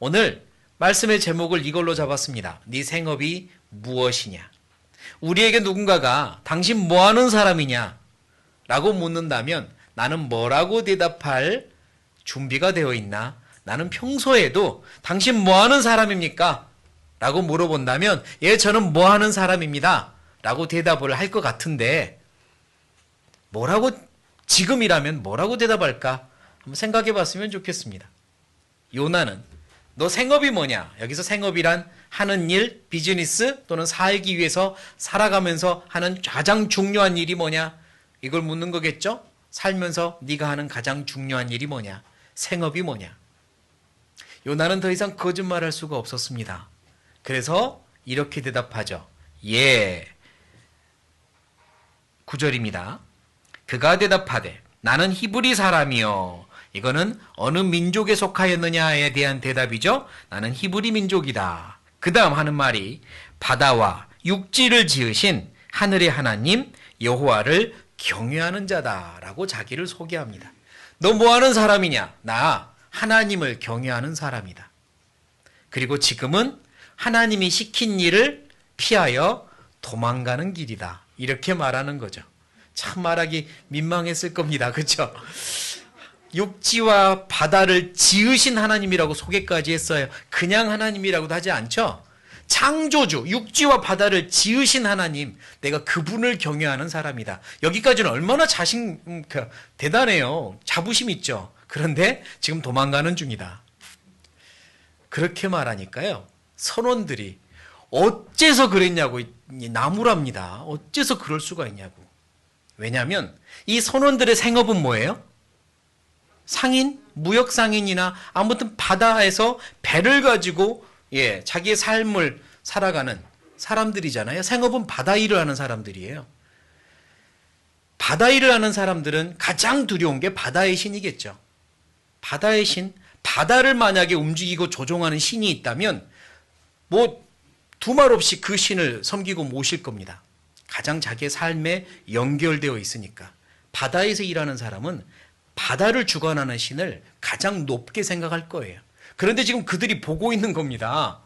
오늘 말씀의 제목을 이걸로 잡았습니다. 네 생업이 무엇이냐? 우리에게 누군가가 당신 뭐하는 사람이냐? 라고 묻는다면 나는 뭐라고 대답할 준비가 되어 있나? 나는 평소에도 당신 뭐하는 사람입니까? 라고 물어본다면 예, 저는 뭐하는 사람입니다. 라고 대답을 할 것 같은데 지금이라면 뭐라고 대답할까? 한번 생각해 봤으면 좋겠습니다. 요나는 너 생업이 뭐냐? 여기서 생업이란 하는 일, 비즈니스 또는 살기 위해서 살아가면서 하는 가장 중요한 일이 뭐냐? 이걸 묻는 거겠죠? 살면서 네가 하는 가장 중요한 일이 뭐냐? 생업이 뭐냐? 요나는 더 이상 거짓말할 수가 없었습니다. 그래서 이렇게 대답하죠. 예. 9절입니다. 그가 대답하되 나는 히브리 사람이요. 이거는 어느 민족에 속하였느냐에 대한 대답이죠. 나는 히브리 민족이다. 그 다음 하는 말이 바다와 육지를 지으신 하늘의 하나님 여호와를 경외하는 자다라고 자기를 소개합니다. 너 뭐하는 사람이냐? 나 하나님을 경외하는 사람이다. 그리고 지금은 하나님이 시킨 일을 피하여 도망가는 길이다. 이렇게 말하는 거죠. 참 말하기 민망했을 겁니다. 그렇죠? 육지와 바다를 지으신 하나님이라고 소개까지 했어요. 그냥 하나님이라고도 하지 않죠. 창조주, 육지와 바다를 지으신 하나님, 내가 그분을 경외하는 사람이다. 여기까지는 얼마나 대단해요. 자부심 있죠. 그런데 지금 도망가는 중이다. 그렇게 말하니까요. 선원들이 어째서 그랬냐고 나무랍니다. 어째서 그럴 수가 있냐고. 왜냐하면 이 선원들의 생업은 뭐예요? 상인, 무역 상인이나 아무튼 바다에서 배를 가지고 자기의 삶을 살아가는 사람들이잖아요. 생업은 바다 일을 하는 사람들이에요. 바다 일을 하는 사람들은 가장 두려운 게 바다의 신이겠죠. 바다의 신, 바다를 만약에 움직이고 조종하는 신이 있다면 두말 없이 그 신을 섬기고 모실 겁니다. 가장 자기의 삶에 연결되어 있으니까. 바다에서 일하는 사람은 바다를 주관하는 신을 가장 높게 생각할 거예요. 그런데 지금 그들이 보고 있는 겁니다.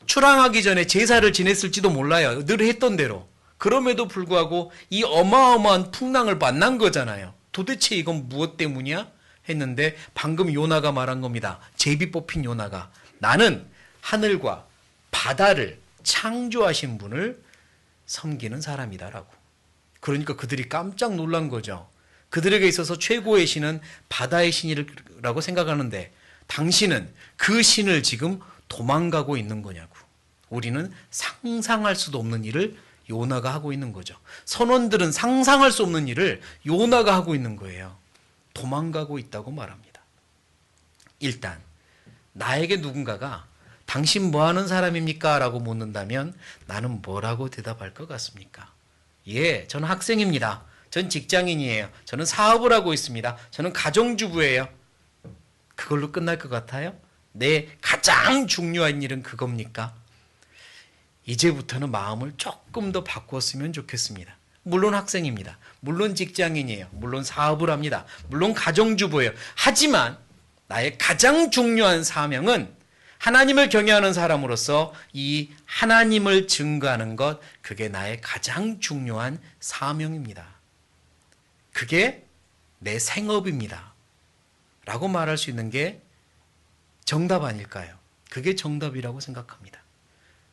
출항하기 전에 제사를 지냈을지도 몰라요. 늘 했던 대로. 그럼에도 불구하고 이 어마어마한 풍랑을 만난 거잖아요. 도대체 이건 무엇 때문이야? 했는데 방금 요나가 말한 겁니다. 제비 뽑힌 요나가 나는 하늘과 바다를 창조하신 분을 섬기는 사람이다라고. 그러니까 그들이 깜짝 놀란 거죠. 그들에게 있어서 최고의 신은 바다의 신이라고 생각하는데 당신은 그 신을 지금 도망가고 있는 거냐고. 우리는 상상할 수도 없는 일을 요나가 하고 있는 거죠. 선원들은 상상할 수 없는 일을 요나가 하고 있는 거예요. 도망가고 있다고 말합니다. 일단 나에게 누군가가 당신 뭐하는 사람입니까? 라고 묻는다면 나는 뭐라고 대답할 것 같습니까? 예, 저는 학생입니다. 전 직장인이에요. 저는 사업을 하고 있습니다. 저는 가정주부예요. 그걸로 끝날 것 같아요? 내 가장 중요한 일은 그겁니까? 이제부터는 마음을 조금 더 바꿨으면 좋겠습니다. 물론 학생입니다. 물론 직장인이에요. 물론 사업을 합니다. 물론 가정주부예요. 하지만 나의 가장 중요한 사명은 하나님을 경외하는 사람으로서 이 하나님을 증거하는 것, 그게 나의 가장 중요한 사명입니다. 그게 내 생업입니다. 라고 말할 수 있는 게 정답 아닐까요? 그게 정답이라고 생각합니다.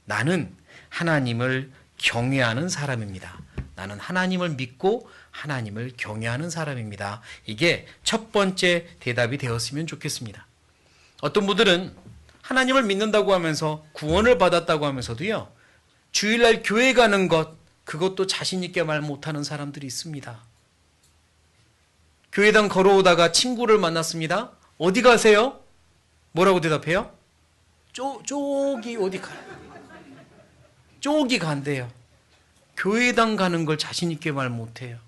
나는 하나님을 경외하는 사람입니다. 나는 하나님을 믿고 하나님을 경외하는 사람입니다. 이게 첫 번째 대답이 되었으면 좋겠습니다. 어떤 분들은 하나님을 믿는다고 하면서 구원을 받았다고 하면서도요, 주일날 교회 가는 것, 그것도 자신 있게 말 못하는 사람들이 있습니다. 교회당 걸어오다가 친구를 만났습니다. 어디 가세요? 뭐라고 대답해요? 쪽이 어디 가? 쪽이 간대요. 교회당 가는 걸 자신 있게 말 못해요.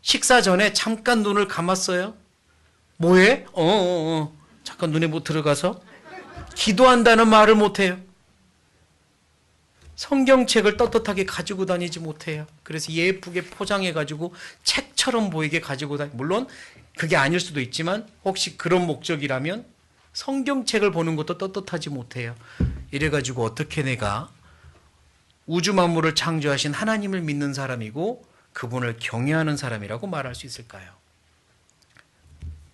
식사 전에 잠깐 눈을 감았어요. 뭐해? 잠깐 눈에 못 들어가서 기도한다는 말을 못해요. 성경책을 떳떳하게 가지고 다니지 못해요. 그래서 예쁘게 포장해가지고 책처럼 보이게 가지고 물론 그게 아닐 수도 있지만 혹시 그런 목적이라면 성경책을 보는 것도 떳떳하지 못해요. 이래가지고 어떻게 내가 우주 만물을 창조하신 하나님을 믿는 사람이고 그분을 경외하는 사람이라고 말할 수 있을까요?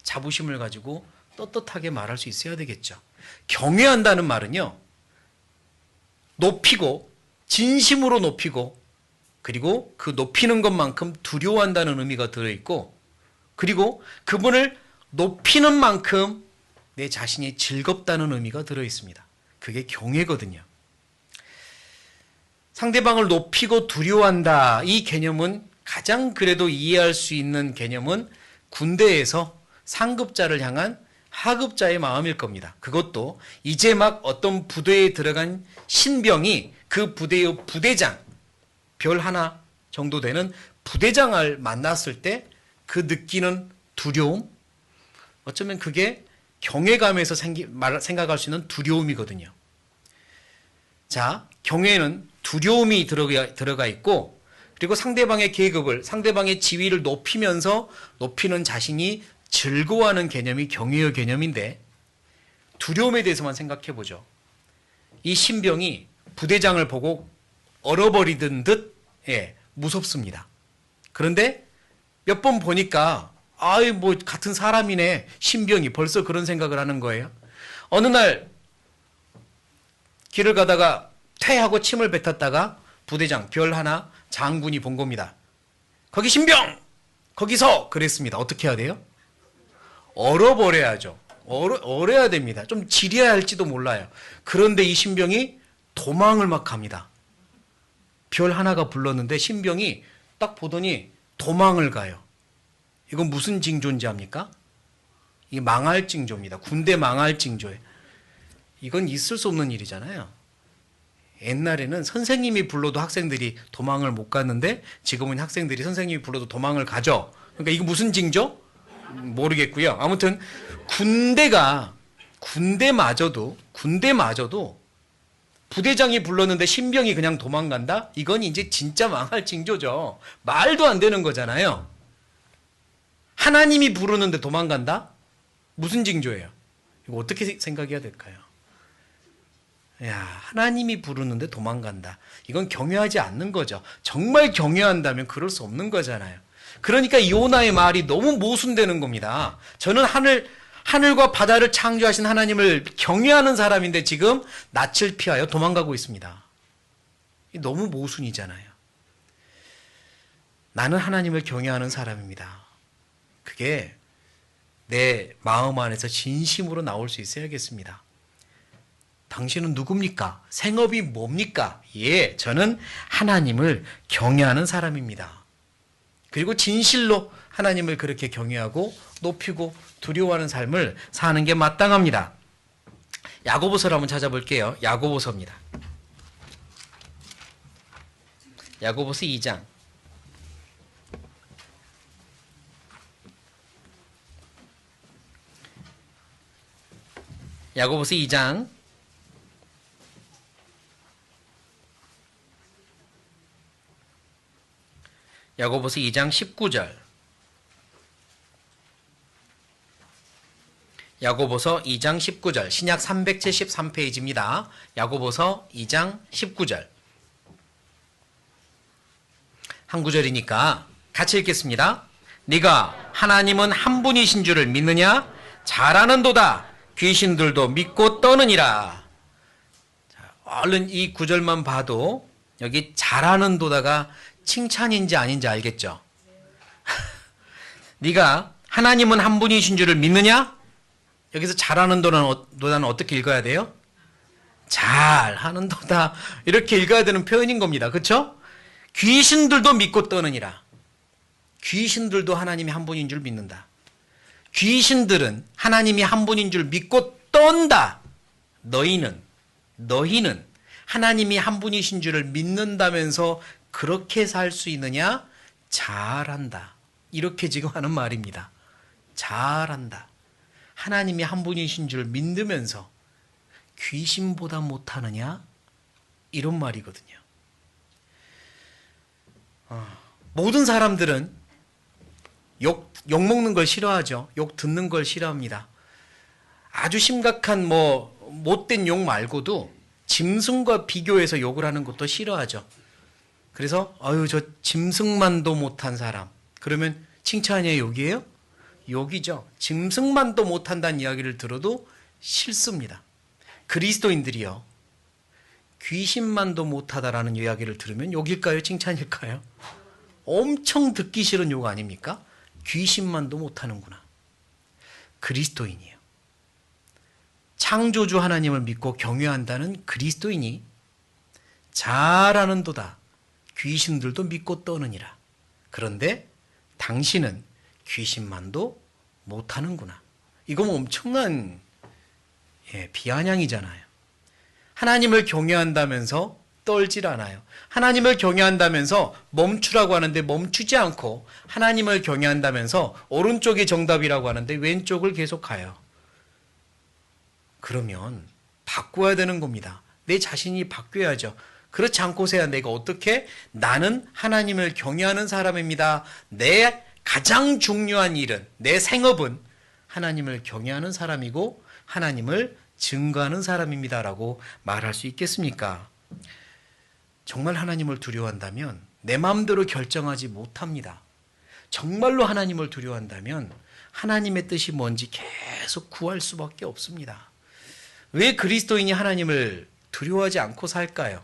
자부심을 가지고 떳떳하게 말할 수 있어야 되겠죠. 경외한다는 말은요, 높이고 진심으로 높이고 그리고 그 높이는 것만큼 두려워한다는 의미가 들어있고, 그리고 그분을 높이는 만큼 내 자신이 즐겁다는 의미가 들어있습니다. 그게 경외거든요. 상대방을 높이고 두려워한다, 이 개념은 가장 그래도 이해할 수 있는 개념은 군대에서 상급자를 향한 하급자의 마음일 겁니다. 그것도 이제 막 어떤 부대에 들어간 신병이 그 부대의 부대장, 별 하나 정도 되는 부대장을 만났을 때 그 느끼는 두려움, 어쩌면 그게 경외감에서 생각할 수 있는 두려움이거든요. 자, 경외는 두려움이 들어가 있고, 그리고 상대방의 계급을, 상대방의 지위를 높이면서 높이는 자신이 즐거워하는 개념이 경외의 개념인데, 두려움에 대해서만 생각해 보죠. 이 신병이 부대장을 보고 얼어버리던 듯, 무섭습니다. 그런데 몇 번 보니까 뭐 같은 사람이네, 신병이 벌써 그런 생각을 하는 거예요. 어느 날 길을 가다가 퇴하고 침을 뱉었다가 부대장, 별 하나 장군이 본 겁니다. 거기 신병! 거기서! 그랬습니다. 어떻게 해야 돼요? 얼어버려야죠. 얼어야 됩니다. 좀 지려야 할지도 몰라요. 그런데 이 신병이 도망을 막 갑니다. 별 하나가 불렀는데 신병이 딱 보더니 도망을 가요. 이건 무슨 징조인지 압니까? 이 망할 징조입니다. 군대 망할 징조예요. 이건 있을 수 없는 일이잖아요. 옛날에는 선생님이 불러도 학생들이 도망을 못 갔는데 지금은 학생들이 선생님이 불러도 도망을 가죠. 그러니까 이거 무슨 징조? 모르겠고요. 아무튼 군대마저도 부대장이 불렀는데 신병이 그냥 도망간다? 이건 이제 진짜 망할 징조죠. 말도 안 되는 거잖아요. 하나님이 부르는데 도망간다? 무슨 징조예요? 이거 어떻게 생각해야 될까요? 야, 하나님이 부르는데 도망간다. 이건 경외하지 않는 거죠. 정말 경외한다면 그럴 수 없는 거잖아요. 그러니까 요나의 말이 너무 모순되는 겁니다. 저는 하늘과 바다를 창조하신 하나님을 경외하는 사람인데 지금 낯을 피하여 도망가고 있습니다. 너무 모순이잖아요. 나는 하나님을 경외하는 사람입니다. 그게 내 마음 안에서 진심으로 나올 수 있어야겠습니다. 당신은 누굽니까? 생업이 뭡니까? 예, 저는 하나님을 경외하는 사람입니다. 그리고 진실로 하나님을 그렇게 경외하고 높이고 두려워하는 삶을 사는 게 마땅합니다. 야고보서를 한번 찾아볼게요. 야고보서입니다. 야고보서 2장. 야고보서 2장 19절. 야고보서 2장 19절. 신약 373페이지입니다. 야고보서 2장 19절. 한 구절이니까 같이 읽겠습니다. 네가 하나님은 한 분이신 줄을 믿느냐? 잘하는도다. 귀신들도 믿고 떠느니라. 자, 얼른 이 구절만 봐도 여기 잘하는도다가 칭찬인지 아닌지 알겠죠? 네가 하나님은 한 분이신 줄을 믿느냐? 여기서 잘하는도다는 어떻게 읽어야 돼요? 잘하는도다, 이렇게 읽어야 되는 표현인 겁니다. 그렇죠? 귀신들도 믿고 떠느니라. 귀신들도 하나님이 한 분인 줄 믿는다. 귀신들은 하나님이 한 분인 줄 믿고 떤다. 너희는 하나님이 한 분이신 줄을 믿는다면서 그렇게 살 수 있느냐? 잘한다. 이렇게 지금 하는 말입니다. 잘한다. 하나님이 한 분이신 줄 믿으면서 귀신보다 못하느냐? 이런 말이거든요. 모든 사람들은 욕 먹는 걸 싫어하죠. 욕 듣는 걸 싫어합니다. 아주 심각한 못된 욕 말고도 짐승과 비교해서 욕을 하는 것도 싫어하죠. 그래서 저 짐승만도 못한 사람. 그러면 칭찬이에요, 욕이에요? 욕이죠. 짐승만도 못한다는 이야기를 들어도 싫습니다. 그리스도인들이요, 귀신만도 못하다라는 이야기를 들으면 욕일까요, 칭찬일까요? 엄청 듣기 싫은 욕 아닙니까? 귀신만도 못하는구나. 그리스도인이에요. 창조주 하나님을 믿고 경외한다는 그리스도인이 잘하는도다 귀신들도 믿고 떠느니라. 그런데 당신은 귀신만도 못하는구나. 이건 엄청난 비아냥이잖아요. 하나님을 경외한다면서 떨질 않아요. 하나님을 경외한다면서 멈추라고 하는데 멈추지 않고, 하나님을 경외한다면서 오른쪽이 정답이라고 하는데 왼쪽을 계속 가요. 그러면 바꿔야 되는 겁니다. 내 자신이 바뀌어야죠. 그렇지 않고서야 내가 어떻게, 나는 하나님을 경외하는 사람입니다, 내 가장 중요한 일은, 내 생업은 하나님을 경외하는 사람이고 하나님을 증거하는 사람입니다라고 말할 수 있겠습니까? 정말 하나님을 두려워한다면 내 마음대로 결정하지 못합니다. 정말로 하나님을 두려워한다면 하나님의 뜻이 뭔지 계속 구할 수밖에 없습니다. 왜 그리스도인이 하나님을 두려워하지 않고 살까요?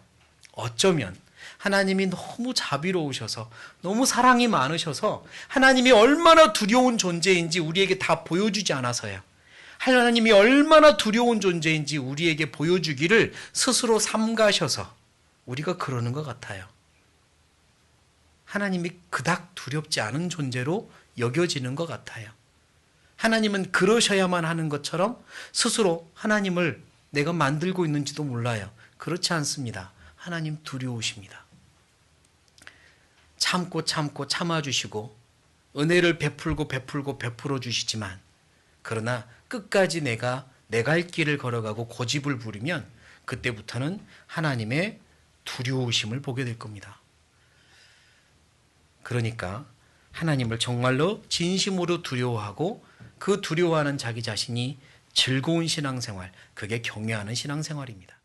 어쩌면 하나님이 너무 자비로우셔서, 너무 사랑이 많으셔서 하나님이 얼마나 두려운 존재인지 우리에게 다 보여주지 않아서요. 하나님이 얼마나 두려운 존재인지 우리에게 보여주기를 스스로 삼가셔서 우리가 그러는 것 같아요. 하나님이 그닥 두렵지 않은 존재로 여겨지는 것 같아요. 하나님은 그러셔야만 하는 것처럼 스스로 하나님을 내가 만들고 있는지도 몰라요. 그렇지 않습니다. 하나님 두려우십니다. 참고 참아주시고 은혜를 베풀고 베풀어 주시지만, 그러나 끝까지 내가 내 갈 길을 걸어가고 고집을 부리면 그때부터는 하나님의 두려우심을 보게 될 겁니다. 그러니까 하나님을 정말로 진심으로 두려워하고 그 두려워하는 자기 자신이 즐거운 신앙생활, 그게 경외하는 신앙생활입니다.